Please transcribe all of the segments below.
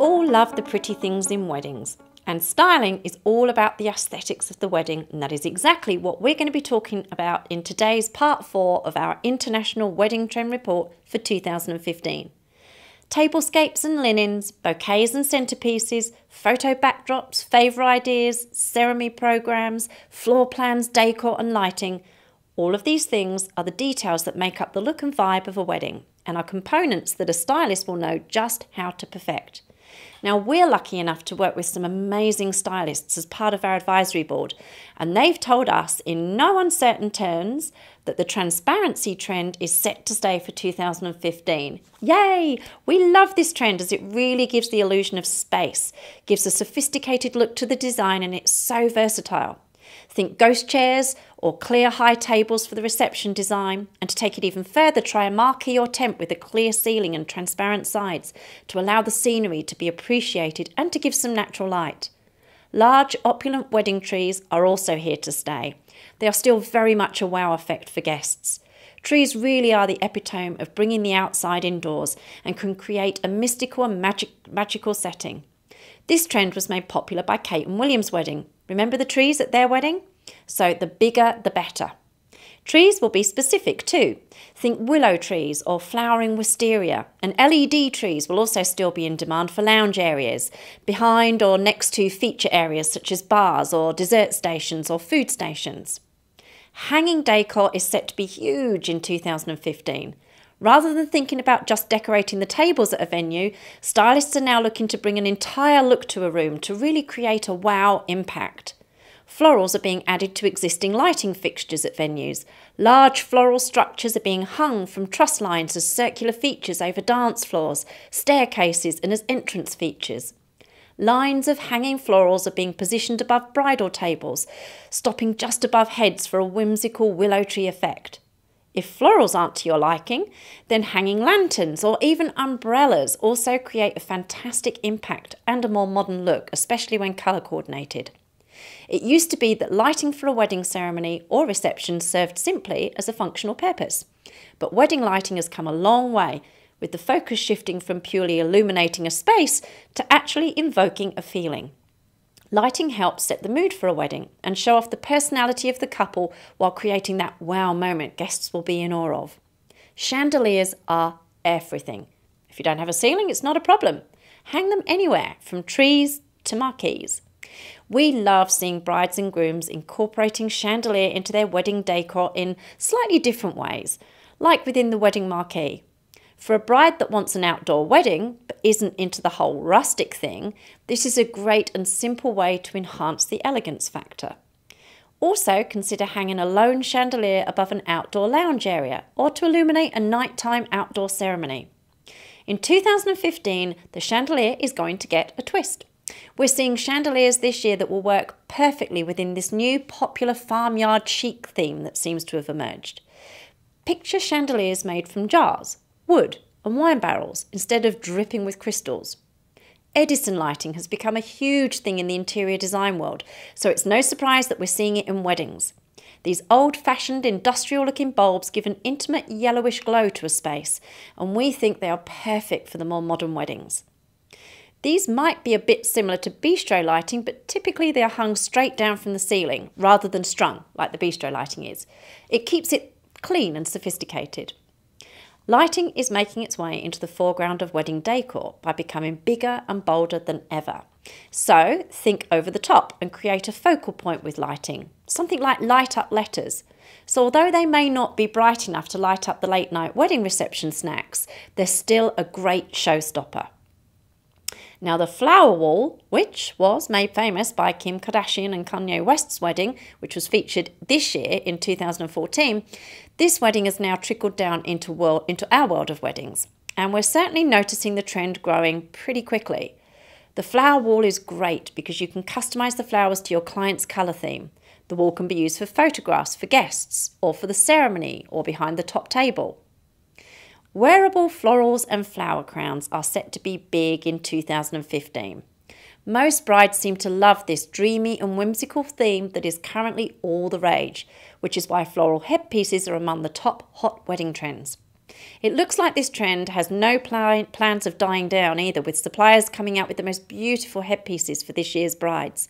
all love the pretty things in weddings, and styling is all about the aesthetics of the wedding, and that is exactly what we're going to be talking about in today's part 4 of our International Wedding Trend Report for 2015. Tablescapes and linens, bouquets and centrepieces, photo backdrops, favour ideas, ceremony programmes, floor plans, decor and lighting. All of these things are the details that make up the look and vibe of a wedding and are components that a stylist will know just how to perfect. Now, we're lucky enough to work with some amazing stylists as part of our advisory board, and they've told us in no uncertain terms that the transparency trend is set to stay for 2015. Yay! We love this trend as it really gives the illusion of space, gives a sophisticated look to the design, and it's so versatile. Think ghost chairs or clear high tables for the reception design, and to take it even further, try a marquee or tent with a clear ceiling and transparent sides to allow the scenery to be appreciated and to give some natural light. Large opulent wedding trees are also here to stay. They are still very much a wow effect for guests. Trees really are the epitome of bringing the outside indoors and can create a mystical and magical setting. This trend was made popular by Kate and William's wedding. Remember the trees at their wedding? So the bigger the better. Trees will be specific too. Think willow trees or flowering wisteria, and LED trees will also still be in demand for lounge areas, behind or next to feature areas such as bars or dessert stations or food stations. Hanging decor is set to be huge in 2015. Rather than thinking about just decorating the tables at a venue, stylists are now looking to bring an entire look to a room to really create a wow impact. Florals are being added to existing lighting fixtures at venues. Large floral structures are being hung from truss lines as circular features over dance floors, staircases and as entrance features. Lines of hanging florals are being positioned above bridal tables, stopping just above heads for a whimsical willow tree effect. If florals aren't to your liking, then hanging lanterns or even umbrellas also create a fantastic impact and a more modern look, especially when colour coordinated. It used to be that lighting for a wedding ceremony or reception served simply as a functional purpose. But wedding lighting has come a long way, with the focus shifting from purely illuminating a space to actually invoking a feeling. Lighting helps set the mood for a wedding and show off the personality of the couple while creating that wow moment guests will be in awe of. Chandeliers are everything. If you don't have a ceiling, it's not a problem. Hang them anywhere, from trees to marquees. We love seeing brides and grooms incorporating chandelier into their wedding decor in slightly different ways, like within the wedding marquee. For a bride that wants an outdoor wedding but isn't into the whole rustic thing, this is a great and simple way to enhance the elegance factor. Also, consider hanging a lone chandelier above an outdoor lounge area or to illuminate a nighttime outdoor ceremony. In 2015, the chandelier is going to get a twist. We're seeing chandeliers this year that will work perfectly within this new popular farmyard chic theme that seems to have emerged. Picture chandeliers made from jars, wood and wine barrels instead of dripping with crystals. Edison lighting has become a huge thing in the interior design world, so it's no surprise that we're seeing it in weddings. These old-fashioned industrial-looking bulbs give an intimate yellowish glow to a space, and we think they are perfect for the more modern weddings. These might be a bit similar to bistro lighting, but typically they are hung straight down from the ceiling rather than strung like the bistro lighting is. It keeps it clean and sophisticated. Lighting is making its way into the foreground of wedding decor by becoming bigger and bolder than ever. So think over the top and create a focal point with lighting, something like light up letters. So although they may not be bright enough to light up the late night wedding reception snacks, they're still a great showstopper. Now the flower wall, which was made famous by Kim Kardashian and Kanye West's wedding, which was featured this year in 2014, this wedding has now trickled down into our world of weddings. And we're certainly noticing the trend growing pretty quickly. The flower wall is great because you can customise the flowers to your client's colour theme. The wall can be used for photographs for guests or for the ceremony or behind the top table. Wearable florals and flower crowns are set to be big in 2015. Most brides seem to love this dreamy and whimsical theme that is currently all the rage, which is why floral headpieces are among the top hot wedding trends. It looks like this trend has no plans of dying down either, with suppliers coming out with the most beautiful headpieces for this year's brides.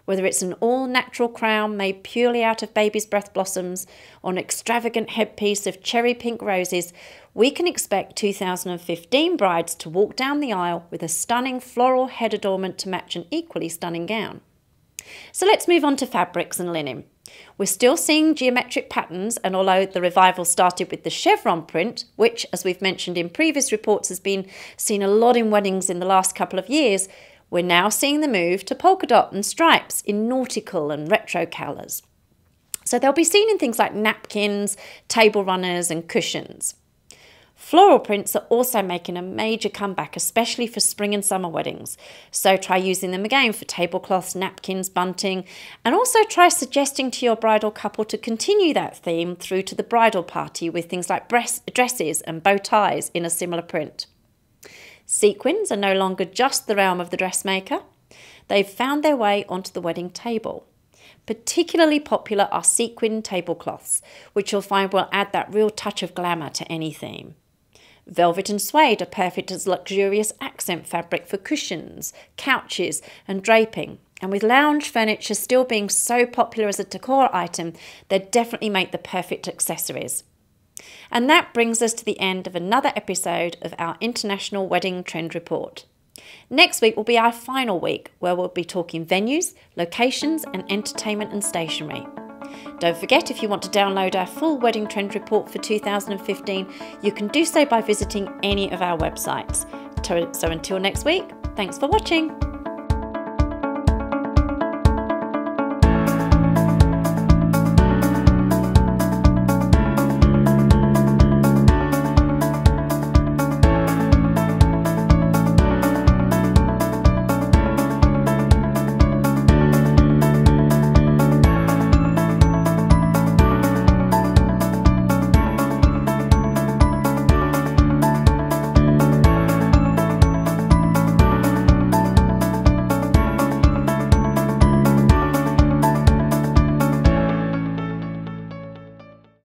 Whether it's an all-natural crown made purely out of baby's breath blossoms or an extravagant headpiece of cherry pink roses, we can expect 2015 brides to walk down the aisle with a stunning floral head adornment to match an equally stunning gown. So let's move on to fabrics and linen. We're still seeing geometric patterns, and although the revival started with the chevron print, which, as we've mentioned in previous reports, has been seen a lot in weddings in the last couple of years, we're now seeing the move to polka dot and stripes in nautical and retro colours. So they'll be seen in things like napkins, table runners and cushions. Floral prints are also making a major comeback, especially for spring and summer weddings. So try using them again for tablecloths, napkins, bunting, and also try suggesting to your bridal couple to continue that theme through to the bridal party with things like dresses and bow ties in a similar print. Sequins are no longer just the realm of the dressmaker. They've found their way onto the wedding table. Particularly popular are sequin tablecloths, which you'll find will add that real touch of glamour to any theme. Velvet and suede are perfect as luxurious accent fabric for cushions, couches and draping. And with lounge furniture still being so popular as a decor item, they definitely make the perfect accessories. And that brings us to the end of another episode of our International Wedding Trend Report. Next week will be our final week, where we'll be talking venues, locations and entertainment and stationery. Don't forget, if you want to download our full Wedding Trend Report for 2015, you can do so by visiting any of our websites. So until next week, thanks for watching.